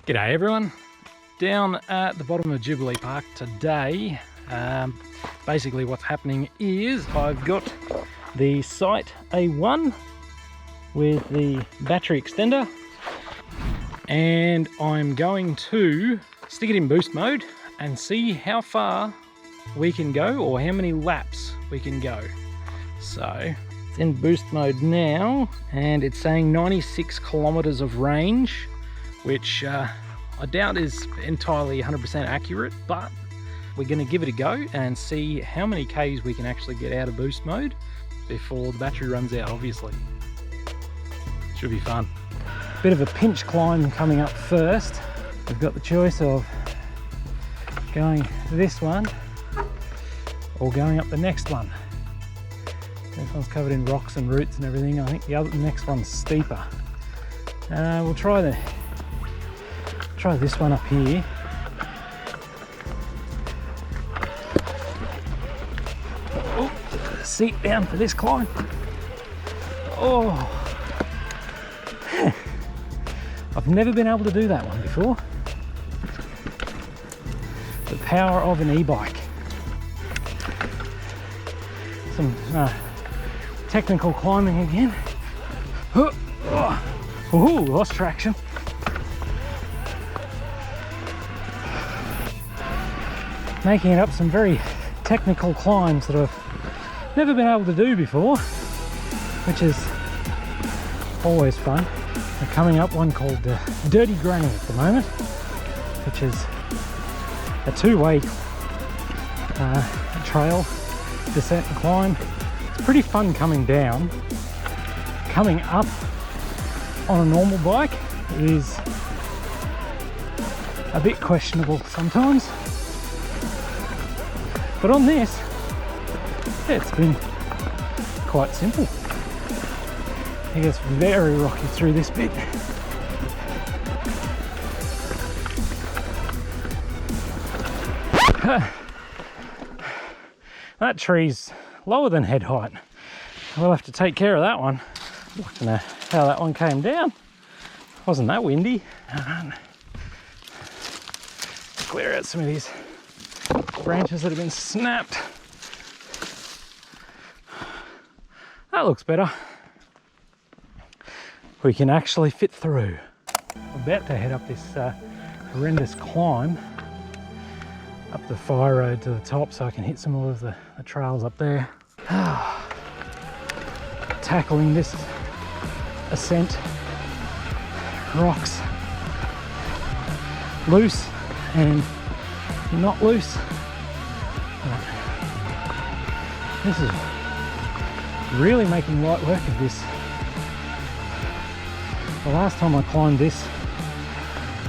G'day everyone, down at the bottom of Jubilee Park today. Basically what's happening is I've got the Sight A1 with the battery extender and I'm going to stick it in boost mode and see how far we can go or how many laps we can go. So it's in boost mode now and it's saying 96 kilometers of range, which I doubt is entirely 100% accurate, but we're going to give it a go and see how many Ks we can actually get out of boost mode before the battery runs out, obviously. Should be fun. Bit of a pinch climb coming up first. We've got the choice of going this one or going up the next one. This one's covered in rocks and roots and everything. I think the next one's steeper. We'll try this one up here. Oh, seat down for this climb. Oh, I've never been able to do that one before. The power of an e-bike. Some technical climbing again. Oh, lost traction. Making it up some very technical climbs that I've never been able to do before, which is always fun. We're coming up one called Dirty Granny at the moment, which is a two-way trail, descent and climb. It's pretty fun coming down. Coming up on a normal bike is a bit questionable sometimes. But on this, yeah, it's been quite simple. It gets very rocky through this bit. That tree's lower than head height. We'll have to take care of that one. I don't know how that one came down. Wasn't that windy? Clear out some of these branches that have been snapped. That looks better. We can actually fit through. I'm about to head up this horrendous climb up the fire road to the top so I can hit some more of the trails up there. Tackling this ascent, rocks, loose and not loose. This is really making light work of this. The last time I climbed this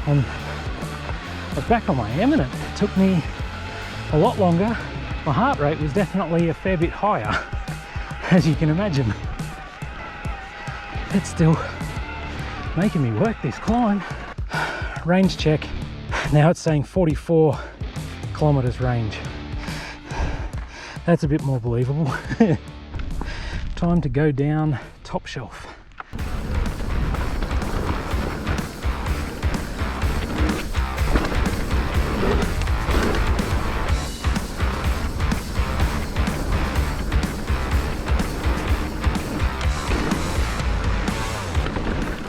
I was back on my eminent. It took me a lot longer. My heart rate was definitely a fair bit higher, as you can imagine. It's still making me work this climb. Range check. Now it's saying 44 kilometers range. That's a bit more believable. Time to go down top shelf.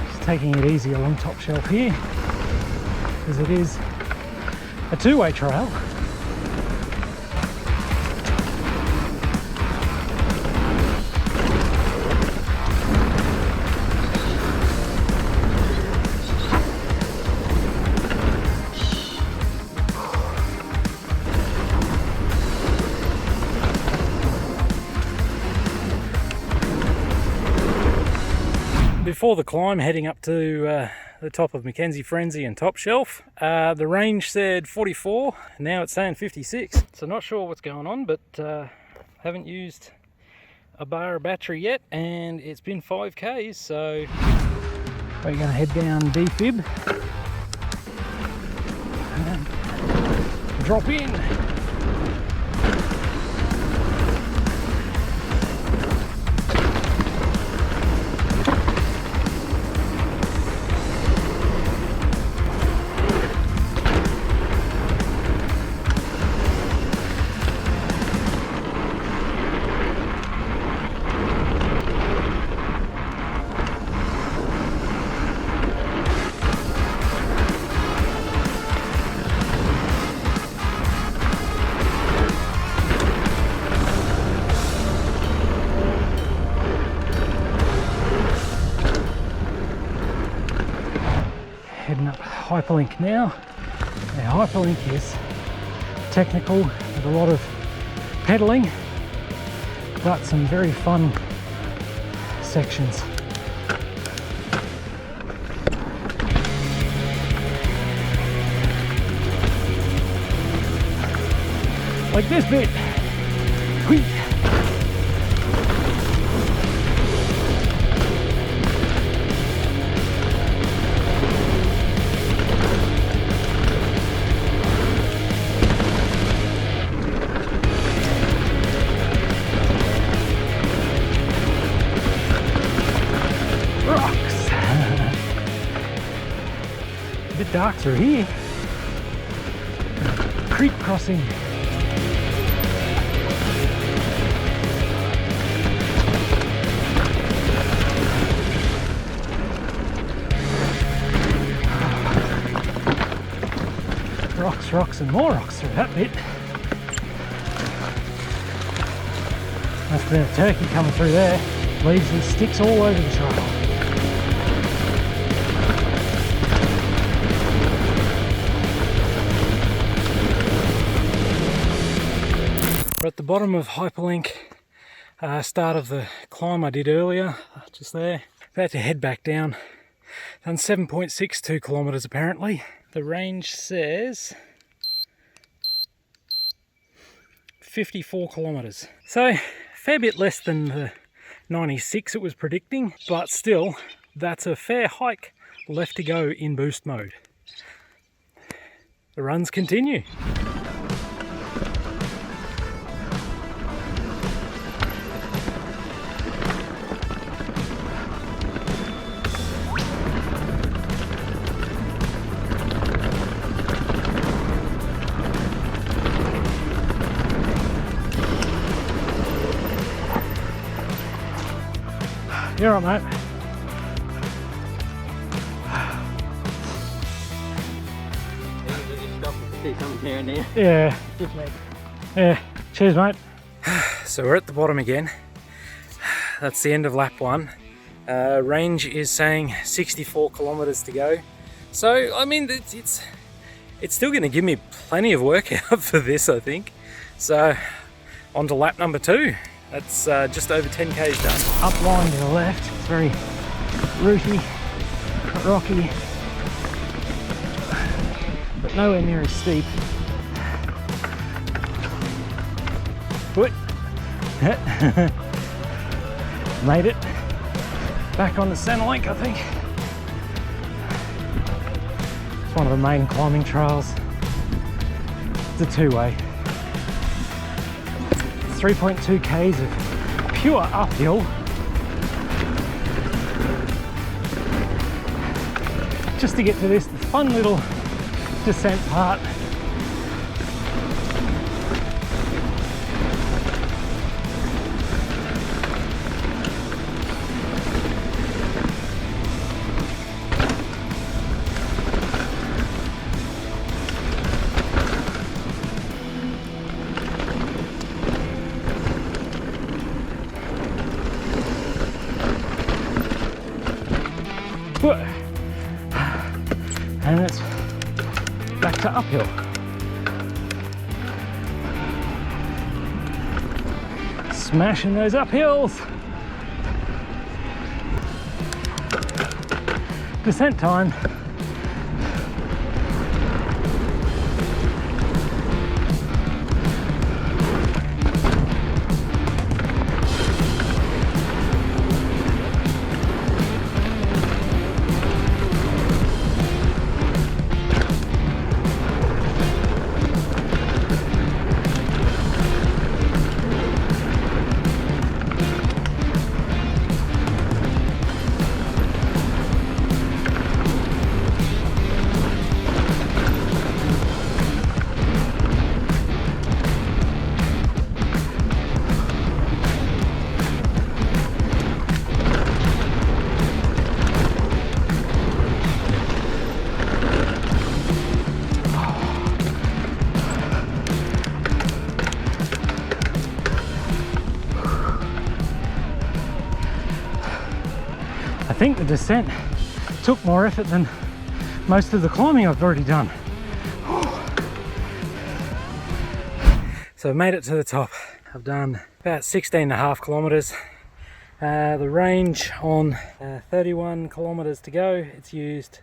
Just taking it easy along top shelf here, because it is a two-way trail. Before the climb, heading up to the top of Mackenzie Frenzy and Top Shelf, the range said 44, now it's saying 56. So not sure what's going on, but haven't used a bar of battery yet, and it's been 5 Ks, so we're gonna head down defib and drop in. hyperlink now. Now, hyperlink is technical with a lot of pedaling, but some very fun sections. Like this bit. Whee! Rocks! A bit dark through here. Creek crossing. Rocks and more rocks through that bit. Must have been a turkey coming through there. Leaves and sticks all over the trail. We're at the bottom of hyperlink, start of the climb I did earlier, just there. About to head back down. Done 7.62 kilometres apparently. The range says 54 kilometres. So, a fair bit less than the 96 it was predicting, but still, that's a fair hike left to go in boost mode. The runs continue. You're all right, mate. Yeah. Yeah. Cheers, mate. So we're at the bottom again. That's the end of lap 1. Range is saying 64 kilometers to go. So I mean, it's still going to give me plenty of workout for this, I think. So on to lap number 2. That's just over 10 k's done. Up line to the left, it's very rooty, rocky, but nowhere near as steep. Good. Made it. Back on the centre link, I think. It's one of the main climbing trails. It's a two-way. 3.2 k's of pure uphill. Just to get to this fun little descent part. And it's back to uphill. Smashing those uphills. Descent time. I think the descent took more effort than Most of the climbing I've already done. So I've made it to the top. I've done about 16.5 kilometers. The range on 31 kilometers to go. It's used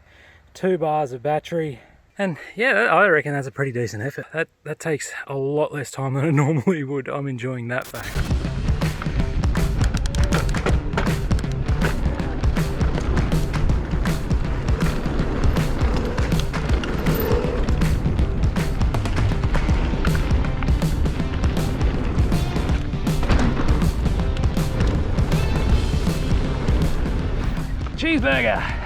2 bars of battery. And yeah, I reckon that's a pretty decent effort. That takes a lot less time than it normally would. I'm enjoying that fact. Cheeseburger!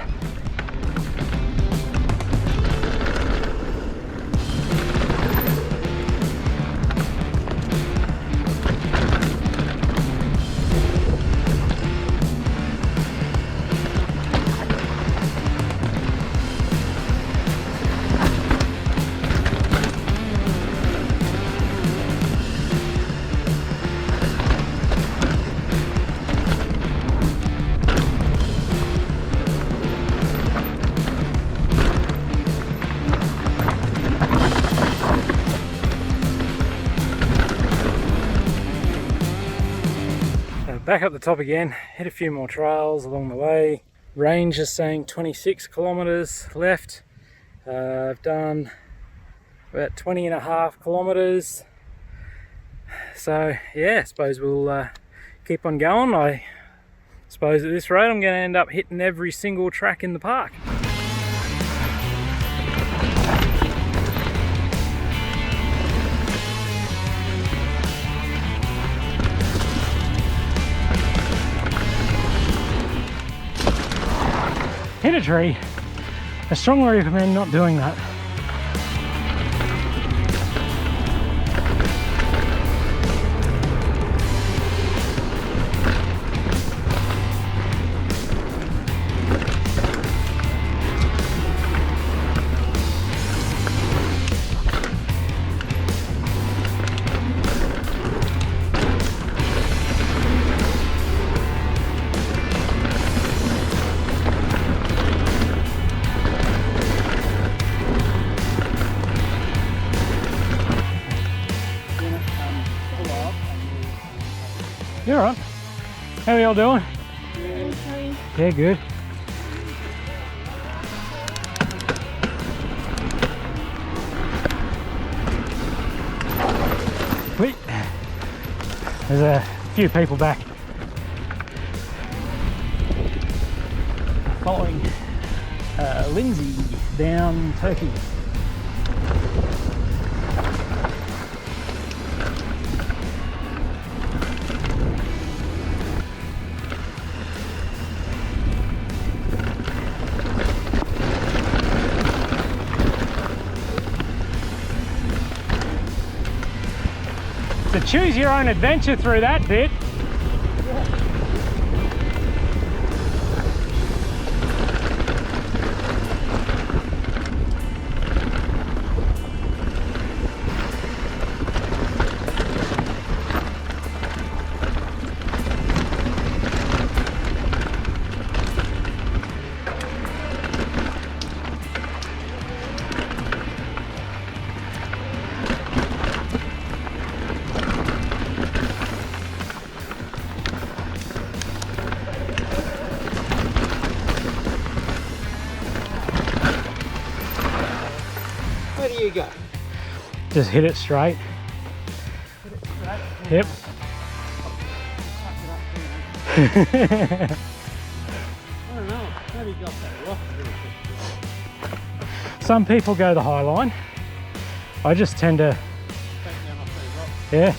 Back up the top again, hit a few more trails along the way. Range is saying 26 kilometers left. I've done about 20.5 kilometers. So yeah, I suppose we'll keep on going. I suppose at this rate I'm going to end up hitting every single track in the park. Hit a tree. I strongly recommend not doing that. You're right. How are y'all doing? Good. Yeah, good. Wait. There's a few people back. Following Lindsay down Turkey. So choose your own adventure through that bit. Where do you go? Just hit it straight. Hit it straight. Yep. I don't know. Maybe got that rock. Some people go the high line. I just tend to, Take down off those rocks. yeah.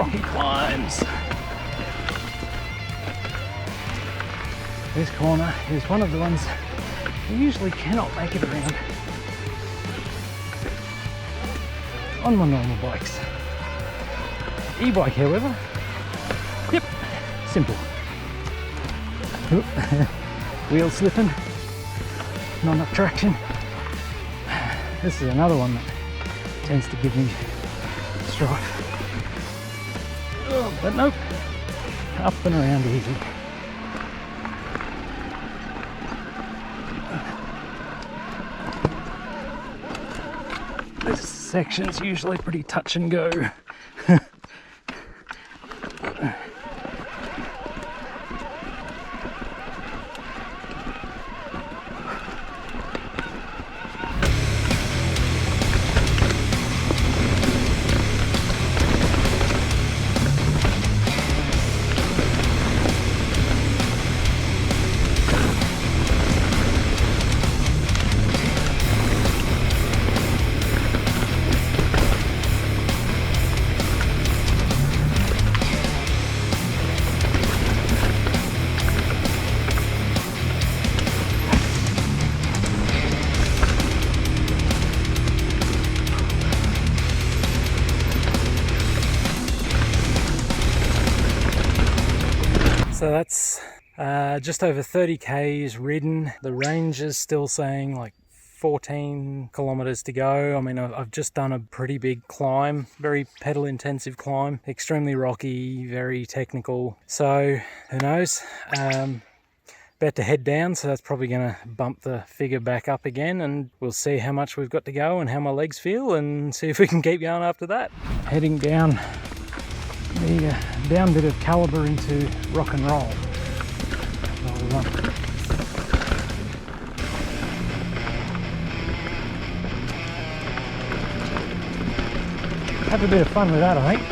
rocky climbs. This corner is one of the ones I usually cannot make it around on my normal bikes. E-bike, however, yep, simple. Oop. Wheel slipping, not enough traction. This is another one that tends to give me strife. But nope, up and around easy. This section's usually pretty touch and go. So that's just over 30 k's ridden. The range is still saying like 14 kilometers to go. I mean, I've just done a pretty big climb, very pedal intensive climb, extremely rocky, very technical. So who knows? About to head down, so that's probably going to bump the figure back up again, and we'll see how much we've got to go and how my legs feel, and see if we can keep going after that. Heading down the down bit of Calibre into rock and roll. Have a bit of fun with that, I think.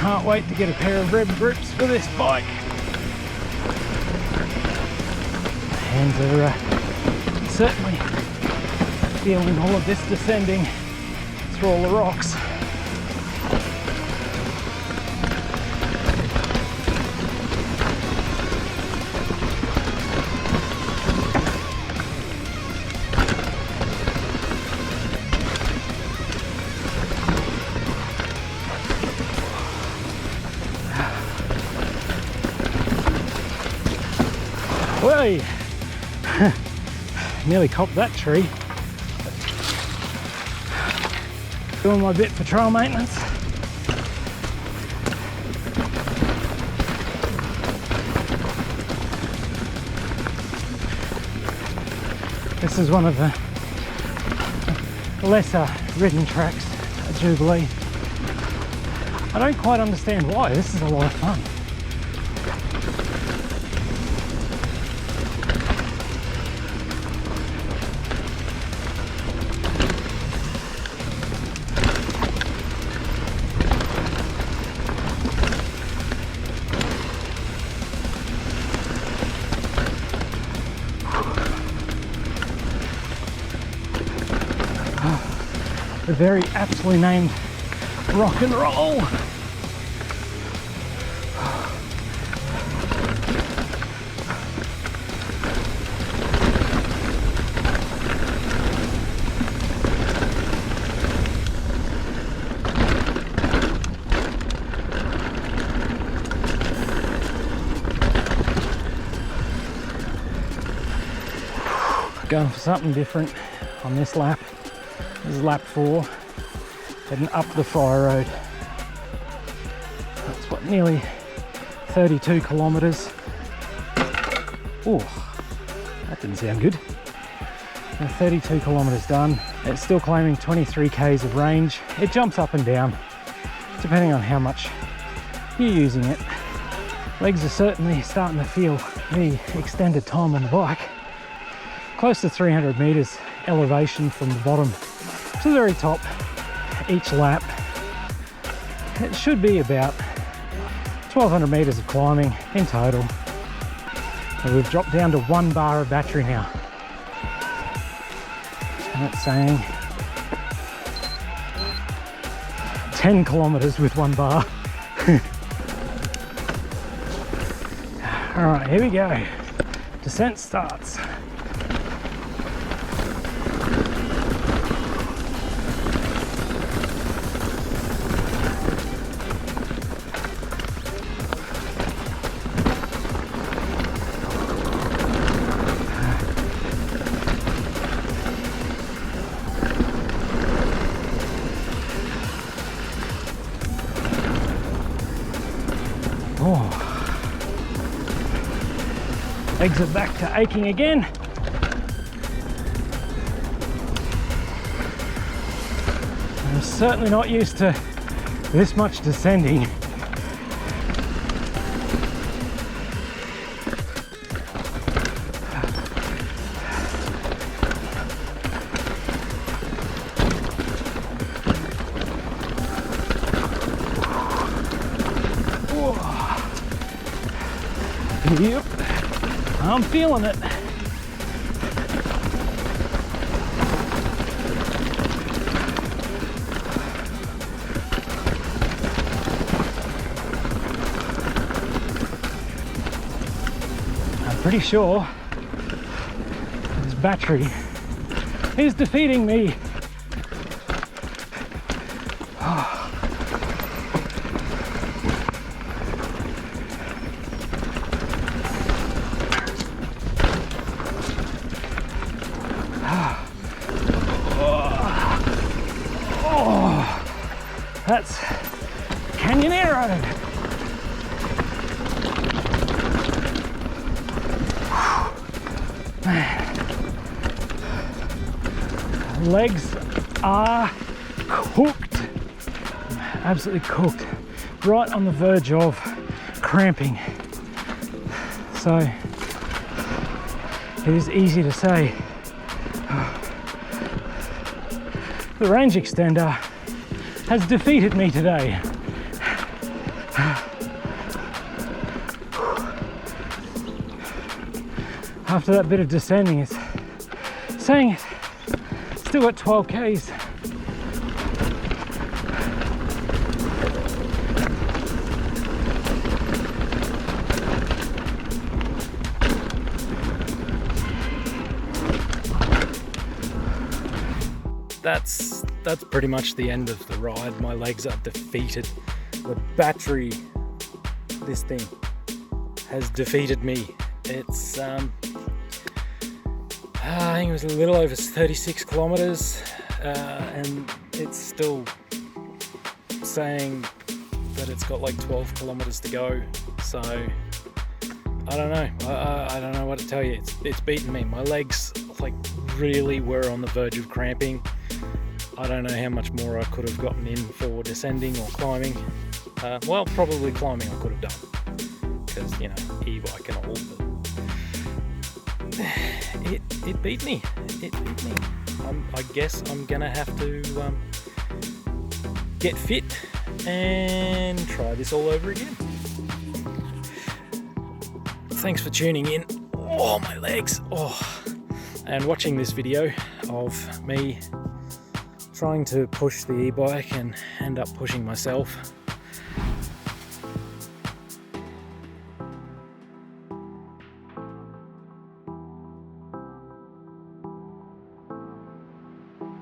Can't wait to get a pair of rib grips for this bike. Hands are certainly feeling all of this descending through all the rocks. Whey! Nearly copped that tree. Doing my bit for trail maintenance. This is one of the lesser ridden tracks at Jubilee. I don't quite understand why. This is a lot of fun. The very aptly named rock and roll. Going for something different on this lap. This is lap 4, heading up the fire road. That's what, nearly 32 kilometers. Oh, that didn't sound good. 32 kilometers done. It's still claiming 23 k's of range. It jumps up and down depending on how much you're using it. Legs are certainly starting to feel the extended time on the bike. Close to 300 meters elevation from the bottom to the very top each lap. It should be about 1200 meters of climbing in total. So we've dropped down to 1 bar of battery now. And it's saying 10 kilometers with 1 bar. All right, here we go. Descent starts. Oh. Legs are back to aching again. I'm certainly not used to this much descending. Yep, I'm feeling it. I'm pretty sure this battery is defeating me. That's Canyonero. Man. Legs are cooked. Absolutely cooked. Right on the verge of cramping. So it is easy to say the range extender has defeated me today. After that bit of descending, it's saying it's still at 12 Ks. That's pretty much the end of the ride. My legs are defeated. The battery, this thing, has defeated me. It's I think it was a little over 36 kilometers, and it's still saying that it's got like 12 kilometers to go. So I don't know. I don't know what to tell you. It's beaten me. My legs like really were on the verge of cramping. I don't know how much more I could have gotten in for descending or climbing. Well, probably climbing I could have done, because, you know, e-bike and all, but it beat me. It beat me. I guess I'm gonna have to get fit and try this all over again. Thanks for tuning in. Oh, my legs. Oh, and watching this video of me trying to push the e-bike and end up pushing myself.